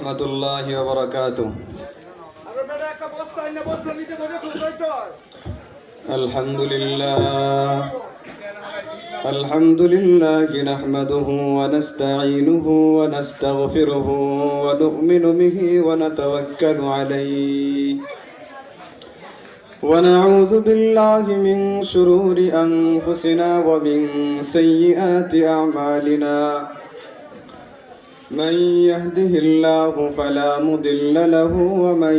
রহমতুল্লাহি ওয়া বারাকাতুহু। আলহামদুলিল্লাহ নাহমাদুহু ওয়া নাস্তাঈনুহু ওয়া নাস্তাগফিরুহু ওয়া নু'মিনু বিহি ওয়া নাতাওয়াক্কালু আলাইহি ونعوذ بالله من شرور أنفسنا ومن سيئات أعمالنا من يهده الله فلا مضل له ومن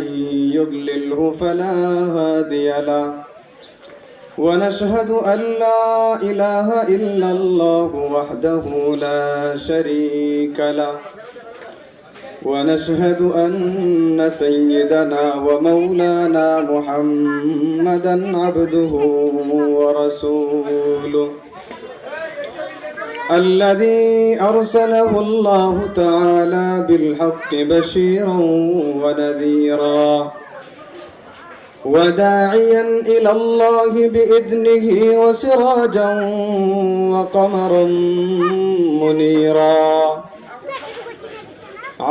يضلله فلا هادي له ونشهد أن لا إله إلا الله وحده لا شريك له ونشهد أن سيدنا ومولانا محمدا عبده ورسوله الذي أرسله الله تعالى بالحق بشيرا ونذيرا وداعيا إلى الله بإذنه وسراجا وقمرا منيرا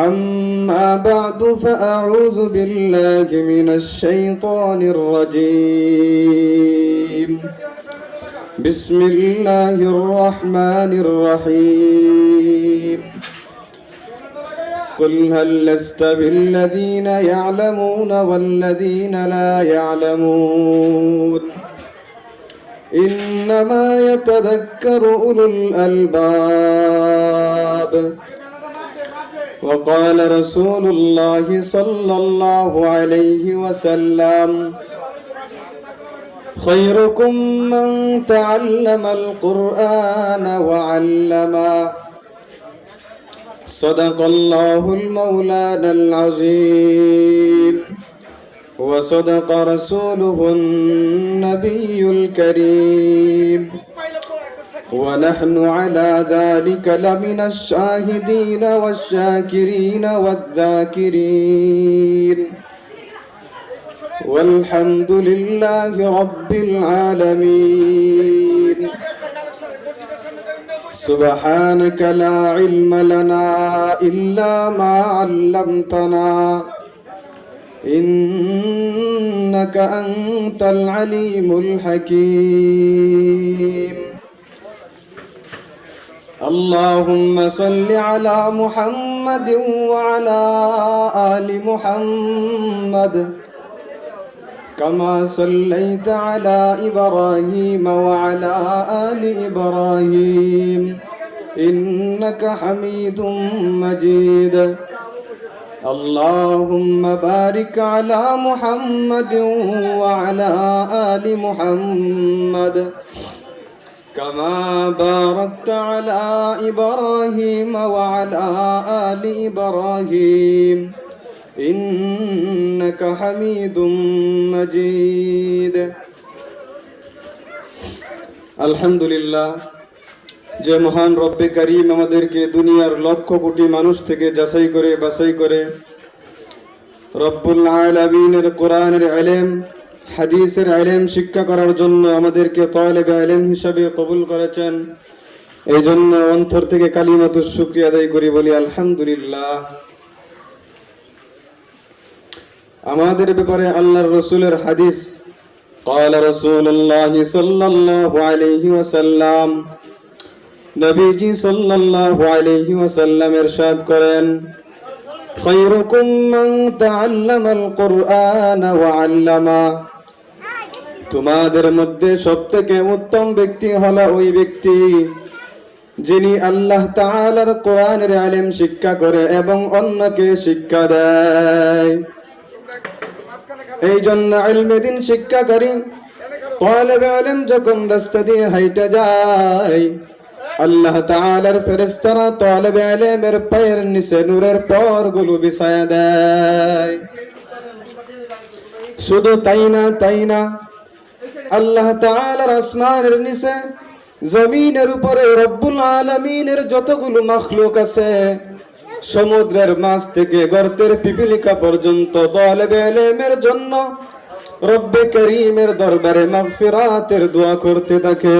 أما بعد فأعوذ بالله من الشيطان الرجيم بسم الله الرحمن الرحيم قل هل يستوي الذين يعلمون والذين لا يعلمون إنما يتذكر أولو الألباب وقال رسول الله صلى الله عليه وسلم خيركم من تعلم القرآن وعلمه صدق الله المولانا العظيم وصدق رسوله النبي الكريم ونحن على ذلك لمن الشاهدين والشاكرين والذاكرين والحمد لله رب العالمين سبحانك لا علم لنا إلا ما علمتنا إنك أنت العليم الحكيم اللهم صل على محمد وعلى آل محمد كما صليت على إبراهيم وعلى آل إبراهيم إنك حميد مجيد اللهم بارك على محمد وعلى آل محمد كما باركت على إبراهيم وعلى آل إبراهيم إنك حميد مجيد الحمد لله যে মহান রব্বে কারীম আমাদেরকে দুনিয়ার লক্ষ কোটি মানুষ থেকে যাচাই করে বাছাই করে রব্বুল আলামিনের কোরআনের ইলম হাদিসের ইলম শিক্ষা করার জন্য আমাদেরকে তালেবে ইলম হিসেবে কবুল করেছেন এই জন্য অন্তর থেকে কালিমাতুশ শুকরিয়া আদায় করি বলি আলহামদুলিল্লাহ। আমাদের ব্যাপারে আল্লাহর রাসূলের হাদিস قال رسول الله صلى الله عليه وسلم নবীজি সাল্লাল্লাহু আলাইহি ওয়াসাল্লাম ইরশাদ করেন খায়রুকুম মান তাআল্লামাল কুরআন ওয়া আল্লামা তোমাদের মধ্যে সবথেকে উত্তম ব্যক্তি হলো ওই ব্যক্তি যিনি আল্লাহ তাআলার কোরআনের ইলম শিক্ষা করে এবং অন্যকে শিক্ষা দেয়। এই জন্য ইলমে দ্বীন শিক্ষাকারী তালেবে ইলম যখন রাস্তা দিয়ে হাইটা যায় আল্লাহ তাআলার ফেরেশতারা তালেবে ইলমের পায়ের নিচে নূরের পরগুলো বিছায়া দেয়। শুধু তাই না আল্লাহ তাআলার আসমানের নিচে জমিনের উপরে রব্বুল আলামিনের যতগুলো মাখলুক আছে সমুদ্রের মাছ থেকে গর্তের পিপিলিকা পর্যন্ত তালেবে ইলমের জন্য রব্বে কারীমের দরবারে মাগফিরাতের দোয়া করতে থাকে।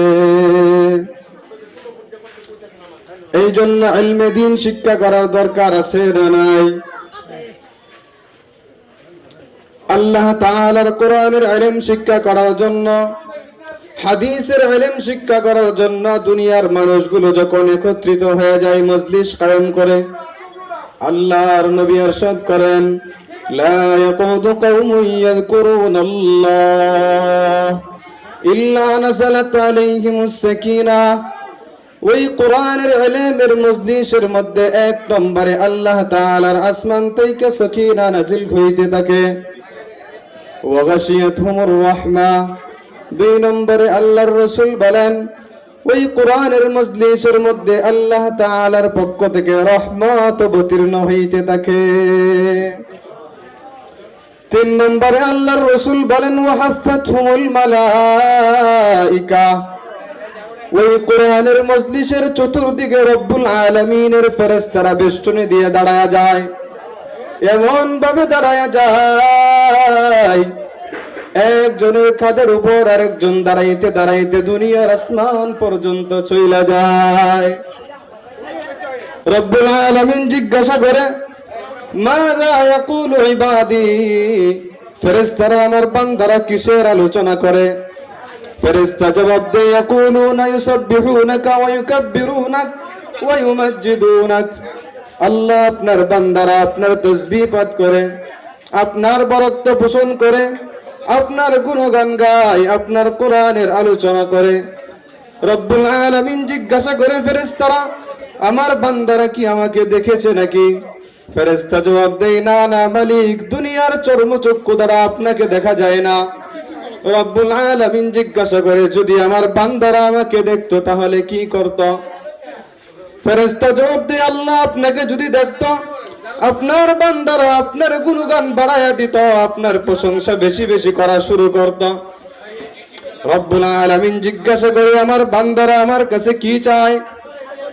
এই জন্য ইলমে দ্বীন শিক্ষা করার দরকার আছে না নাই? আল্লাহ তাআলার কোরআনের ইলম শিক্ষা করার জন্য, হাদিসের ইলম শিক্ষা করার জন্য দুনিয়ার মানুষগুলো যখন একত্রিত হয়ে যায়, মজলিস কায়েম করে, আল্লাহর নবী ইরশাদ করেন, লা ইয়াকুদু কওমুন ইয়াযকুরুনাল্লাহ ইল্লা নাযালাত আলাইহিমুস সাকিনাহ। ওই কোরআনের ইলমের মজলিসের মধ্যে এক নম্বরে আল্লাহ তাআলার আসমান থেকে সাকিনা নাজিল হইতে থাকে, ওয়া গাশিয়াতহুমুর রাহমা। দুই নম্বরে আল্লাহর রাসূল বলেন, ওই কোরআনের মজলিসের মধ্যে আল্লাহ তাআলার পক্ষ থেকে রহমত অবতীর্ণ হইতে থাকে। তিন নম্বরে আল্লাহর রাসূল বলেন, ওয়া হাফাতহুমুল মালাইকা। ওই কোরআনের মজলিসের চতুর্দিকে রব্বুল আলামিনের ফেরেশতারা বেষ্টনী দিয়ে দাঁড়ায় যায়, এমন ভাবে দাঁড়ায় যায় একজনের কাঁধের উপর আরেকজন দাঁড়াইতে দাঁড়াইতে দুনিয়ার আসমান পর্যন্ত চইলা যায়। রব্বুল আলামিন জিজ্ঞাসা করে, মাযা ইয়াকুলু ইবাদি, ফেরেশতারা আমার বান্দারা কিসের আলোচনা করে? ফেরেশতা জবাব দেয়, ইয়াকুলুনা ইউসাব্বিহুনাকা ওয়া ইউকাব্বিরুনাক ওয়া ইউমাজ্জিদুনাক। আল্লাহ আপনার বান্দারা আপনার তাসবিহ পাঠ করে, আপনার বরত্ব পোষণ করে, আপনার গুণগান গায়, আপনার কোরআনের আলোচনা করে। রব্বুল আলামিন জিজ্ঞাসা করে, ফেরেশতারা আমার বান্দারা কি আমাকে দেখেছে নাকি? ফেরেশতা জবাব দেয়, না না মালিক, দুনিয়ার চর্মচক্ষু দ্বারা আপনাকে দেখা যায় না। রব্বুল আলামিন জিজ্ঞাসা করে, যদি আমার বান্দারা আমাকে দেখতো তাহলে কি করত? ফেরেশতা জবাব দেয়, আল্লাহ আপনাকে যদি দেখতো, আপনার বান্দারা আপনার গুণগান বাড়ায়া দিত, আপনার প্রশংসা বেশি বেশি করা শুরু করত। রব্বুল আলামিন জিজ্ঞাসা করে, আমার বান্দারা আমার কাছে কি চায়?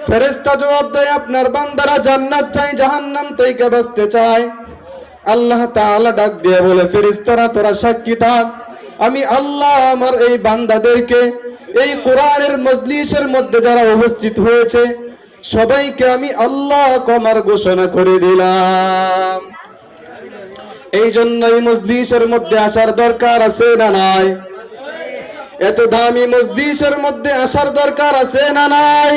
ফেরেশতা জবাব দেয়, আপনার বান্দারা জান্নাত চায়, জাহান্নাম থেকে বাঁচতে চায়। আল্লাহ তাআলা ডাক দিয়ে বলে, ফেরেশতারা তোরা সাক্ষী থাক, আমি আল্লাহ আমার এই বান্দাদেরকে এই কোরআনের মজলিসের মধ্যে যারা উপস্থিত হয়েছে সবাইকে আমি আল্লাহ ক্ষমার ঘোষণা করে দিলাম। এই জন্য এই মজলিসের মধ্যে আসার দরকার আছে না নাই? এত দামি মজলিসের মধ্যে আসার দরকার আছে না নাই?